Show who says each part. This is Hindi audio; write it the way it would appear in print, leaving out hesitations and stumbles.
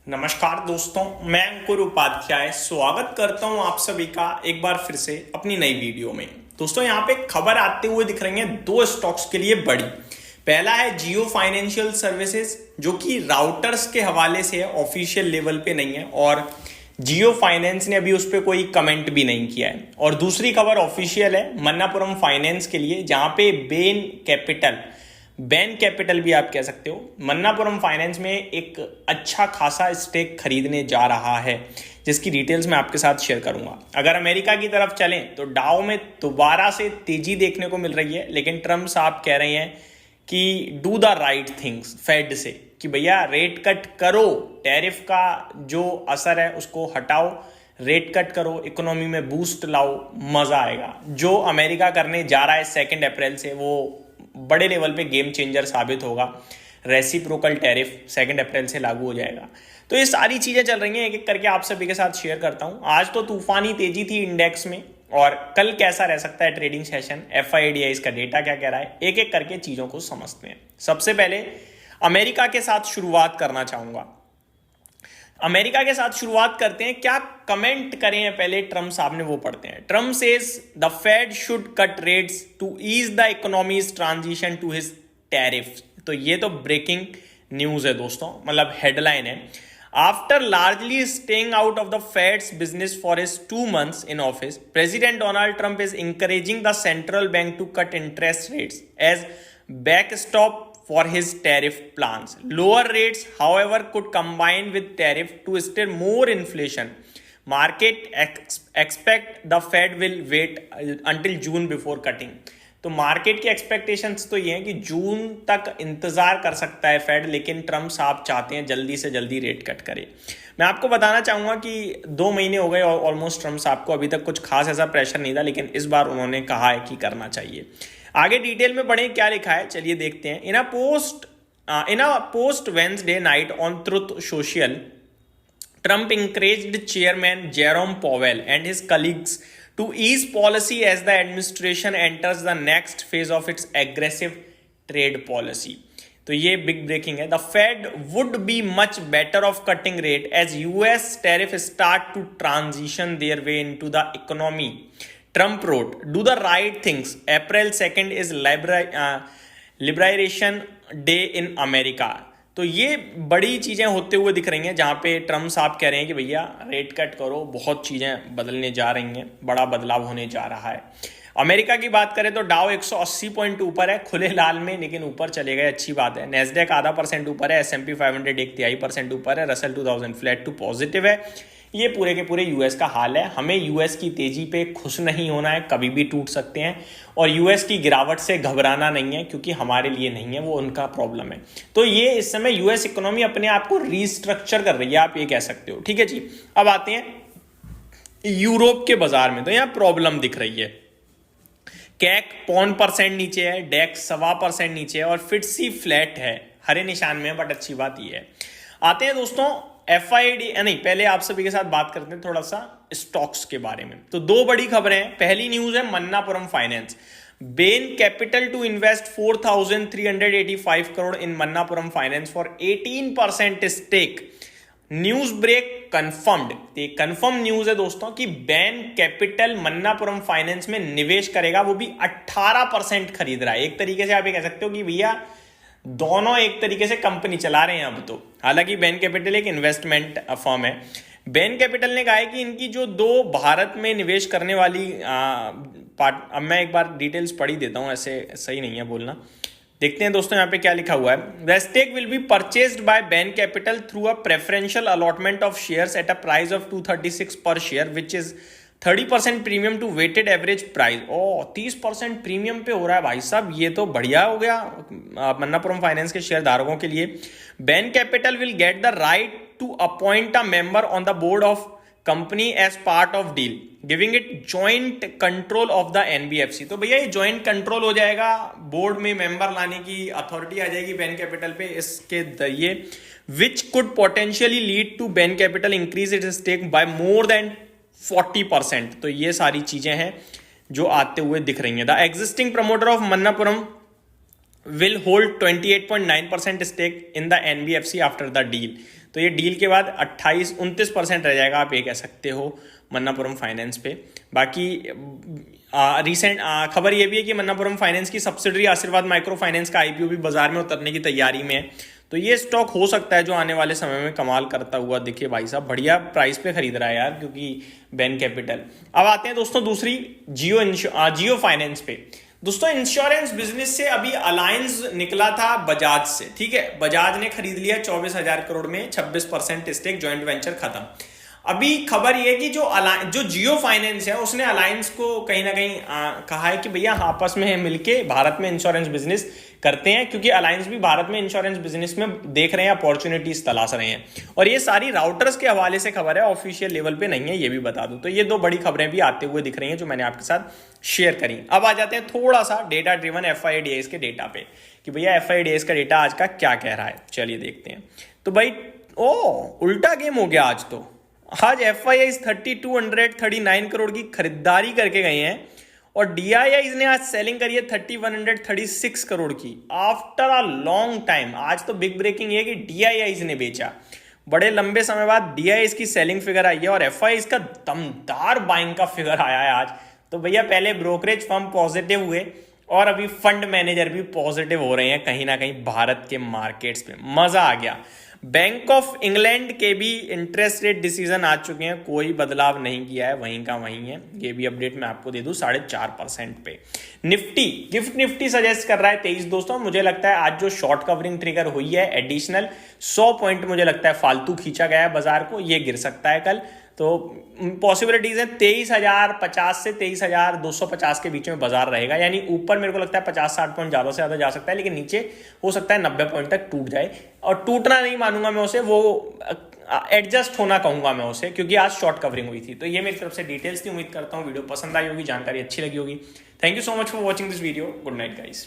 Speaker 1: नमस्कार दोस्तों, मैं अंकुर उपाध्याय स्वागत करता हूं आप सभी का एक बार फिर से अपनी नई वीडियो में। दोस्तों यहाँ पे खबर आते हुए दिख रही है दो स्टॉक्स के लिए बड़ी। पहला है जियो फाइनेंशियल सर्विसेज जो कि राउटर्स के हवाले से है, ऑफिशियल लेवल पे नहीं है और जियो फाइनेंस ने अभी उस पर कोई कमेंट भी नहीं किया है। और दूसरी खबर ऑफिशियल है मन्नापुरम फाइनेंस के लिए, जहां पे बैन कैपिटल भी आप कह सकते हो, मन्नापुरम फाइनेंस में एक अच्छा खासा स्टेक खरीदने जा रहा है, जिसकी डिटेल्स मैं आपके साथ शेयर करूंगा। अगर अमेरिका की तरफ चलें तो डाउ में दोबारा से तेजी देखने को मिल रही है, लेकिन ट्रम्प साहब कह रहे हैं कि do the right things Fed से, कि भैया रेट कट करो, टैरिफ का जो असर है उसको हटाओ, रेट कट करो, इकोनॉमी में बूस्ट लाओ, मजा आएगा। जो अमेरिका करने जा रहा है 2 अप्रैल से वो बड़े लेवल पे गेम चेंजर साबित होगा। रेसिप्रोकल टैरिफ 2 अप्रैल से लागू हो जाएगा। तो ये सारी चीजें चल रही हैं, एक एक करके आप सभी के साथ शेयर करता हूं। आज तो तूफानी तेजी थी इंडेक्स में, और कल कैसा रह सकता है ट्रेडिंग सेशन, FIDI इसका डेटा क्या कह रहा है, एक एक करके चीजों को समझते हैं। सबसे पहले अमेरिका के साथ शुरुआत करना चाहूंगा। अमेरिका के साथ शुरुआत करते हैं। क्या कमेंट करें पहले ट्रम्प साहब ने वो पढ़ते हैं। Trump says the Fed should cut rates to ease the economy's transition to his tariff. तो ये तो ब्रेकिंग न्यूज है दोस्तों, मतलब हेडलाइन है। After largely staying out of the fades business for his 2 months in office, President Donald Trump is encouraging the central bank to cut interest rates as backstop for his tariff plans. Lower rates, however, could combine with tariff to stir more inflation. Market expect the Fed will wait until June before cutting. तो मार्केट की एक्सपेक्टेशंस तो ये हैं कि जून तक इंतजार कर सकता है फेड, लेकिन ट्रम्प साहब चाहते हैं जल्दी से जल्दी रेट कट करे। मैं आपको बताना चाहूंगा कि 2 महीने हो गए ऑलमोस्ट ट्रम्प साहब को, अभी तक कुछ खास ऐसा प्रेशर नहीं था, लेकिन इस बार उन्होंने कहा है कि करना चाहिए। आगे डिटेल में पढ़ें क्या लिखा है, चलिए देखते हैं। In a post Wednesday night on Truth Social, Trump encouraged Chairman Jerome Powell and his colleagues to ease policy as the administration enters the next phase of its aggressive trade policy. तो ये बिग ब्रेकिंग है। The Fed would be much better off cutting rate as US tariff start to transition their way into the economy. Trump wrote, "Do the right things. April 2nd is Liberation Day in America." तो ये बड़ी चीजें होते हुए दिख रही हैं, जहां पे ट्रम्प साहब कह रहे हैं कि भैया रेट कट करो, बहुत चीजें बदलने जा रही हैं, बड़ा बदलाव होने जा रहा है। अमेरिका की बात करें तो डाउ 180 पॉइंट ऊपर है, खुले लाल में, लेकिन ऊपर चले गए, अच्छी बात है। नेस्डेक आधा % ऊपर है, S&P 500 1/3% ऊपर है, रसल 2000 फ्लैट टू पॉजिटिव है। ये पूरे के पूरे यूएस का हाल है। हमें यूएस की तेजी पे खुश नहीं होना है, कभी भी टूट सकते हैं, और यूएस की गिरावट से घबराना नहीं है, क्योंकि हमारे लिए नहीं है, वो उनका प्रॉब्लम है। तो ये इस समय यूएस इकोनॉमी अपने आप को रीस्ट्रक्चर कर रही है, आप ये कह सकते हो। ठीक है जी, अब आते हैं यूरोप के बाजार में। तो यहाँ प्रॉब्लम दिख रही है। कैक 0.5% नीचे है, डेक्स 1.25% नीचे है, और फिट्सी फ्लैट है, हरे निशान में है, बट अच्छी बात ये है। आते हैं दोस्तों FID, नहीं पहले आप सभी के साथ बात करते हैं थोड़ा सा स्टॉक्स के बारे में। तो 2 बड़ी खबरें हैं। पहली न्यूज है Manappuram Finance, Bain Capital to invest 4,385 crore in Manappuram Finance for 18% stake. News break confirmed, confirm news है दोस्तों कि बेन कैपिटल मन्नापुरम फाइनेंस में निवेश करेगा, वो भी 18% खरीद रहा है। एक तरीके से आप ये कह सकते हो कि भैया दोनों एक तरीके से कंपनी चला रहे हैं अब तो। हालांकि बेन कैपिटल एक इन्वेस्टमेंट फर्म है। बेन कैपिटल ने कहा है कि इनकी जो 2 भारत में निवेश करने वाली अब मैं एक बार डिटेल्स पढ़ ही देता हूं, ऐसे सही नहीं है बोलना। देखते हैं दोस्तों यहाँ पे क्या लिखा हुआ है। The stake will be purchased by Bain Capital through a preferential allotment of shares at a price of 236 per share, which is 30% premium to weighted average price. ओ 30% प्रीमियम पे हो रहा है भाई साहब, ये तो बढ़िया हो गया मन्नापुरम फाइनेंस के शेयर धारकों के लिए। Bain Capital will get the right to appoint a member on the board of company as part of deal, giving it joint control of the NBFC। तो भैया ये ज्वाइंट कंट्रोल हो जाएगा, बोर्ड में मेंबर लाने की अथॉरिटी आ जाएगी बेन कैपिटल पे इसके ये, which could potentially lead to Bain Capital increase its stake by more than 40%। तो ये सारी चीजें हैं जो आते हुए दिख रही हैं। The existing promoter of Manappuram will hold 28.9% stake in the NBFC after the deal. तो ये डील के बाद 29% रह जाएगा, आप ये कह सकते हो मन्नापुरम फाइनेंस पे। बाकी रिसेंट खबर ये भी है कि मन्नापुरम फाइनेंस की सब्सिडरी आशीर्वाद माइक्रो फाइनेंस का IPO भी बाजार में उतरने की तैयारी में है। तो ये स्टॉक हो सकता है जो आने वाले समय में कमाल करता हुआ दिखे। भाई साहब बढ़िया प्राइस पे खरीद रहा है यार, क्योंकि बैन कैपिटल। अब आते हैं दोस्तों दूसरी जियो फाइनेंस पे। दोस्तों इंश्योरेंस बिजनेस से अभी अलायंस निकला था बजाज से, ठीक है। बजाज ने खरीद लिया 24,000 करोड़ में 26% स्टेक, ज्वाइंट वेंचर खत्म। अभी खबर ये कि जो जियो फाइनेंस है उसने अलायंस को कहीं ना कहीं कहा है कि भैया आपस में मिलके भारत में इंश्योरेंस बिजनेस करते हैं, क्योंकि अलायंस भी भारत में इंश्योरेंस बिजनेस में देख रहे हैं, अपॉर्चुनिटीज तलाश रहे हैं। और ये सारी राउटर्स के हवाले से खबर है, ऑफिशियल लेवल पे नहीं है, ये भी बता दूं। तो ये 2 बड़ी खबरें भी आते हुए दिख रही हैं जो मैंने आपके साथ शेयर करी। अब आ जाते हैं थोड़ा सा डेटा ड्रिवन FIDIs के डेटा पे कि भैया FIDIs का डेटा आज का क्या कह रहा है। चलिए देखते हैं। तो भाई उल्टा गेम हो गया आज। तो आज FIIs 3239 करोड़ की खरीदारी करके गए हैं और DIIs ने आज सेलिंग करी है 3136 करोड़ की आफ्टर अ लॉन्ग टाइम। आज तो बिग ब्रेकिंग ये कि DIIs ने बेचा, बड़े लंबे समय बाद DIIs की सेलिंग फिगर आई है और FIIs का दमदार बाइंग का फिगर आया है आज। तो भैया पहले ब्रोकरेज फर्म पॉजिटिव हुए और अभी फंड मैनेजर भी पॉजिटिव हो रहे हैं कहीं ना कहीं भारत के मार्केट्स में। मजा आ गया। बैंक ऑफ इंग्लैंड के भी इंटरेस्ट रेट डिसीजन आ चुके हैं, कोई बदलाव नहीं किया है, वहीं का वहीं है। ये भी अपडेट मैं आपको दे दूं 4.5% पे। गिफ्ट निफ्टी सजेस्ट कर रहा है 23 दोस्तों। मुझे लगता है आज जो शॉर्ट कवरिंग ट्रिगर हुई है एडिशनल 100 पॉइंट मुझे लगता है फालतू खींचा गया है बाजार को, ये गिर सकता है कल। तो पॉसिबिलिटीज है 23,050 से 23,250 के बीच में बाजार रहेगा, यानी ऊपर मेरे को लगता है 50-60 पॉइंट ज्यादा से ज्यादा जा सकता है, लेकिन नीचे हो सकता है 90 पॉइंट तक टूट जाए। और टूटना नहीं मानूंगा मैं उसे, वो एडजस्ट होना कहूंगा मैं उसे, क्योंकि आज शॉर्ट कवरिंग हुई थी। तो ये मेरी तरफ से डिटेल्स थी। उम्मीद करता हूँ वीडियो पसंद आई होगी, जानकारी अच्छी लगी होगी। Thank you so much for watching this video. Good night guys.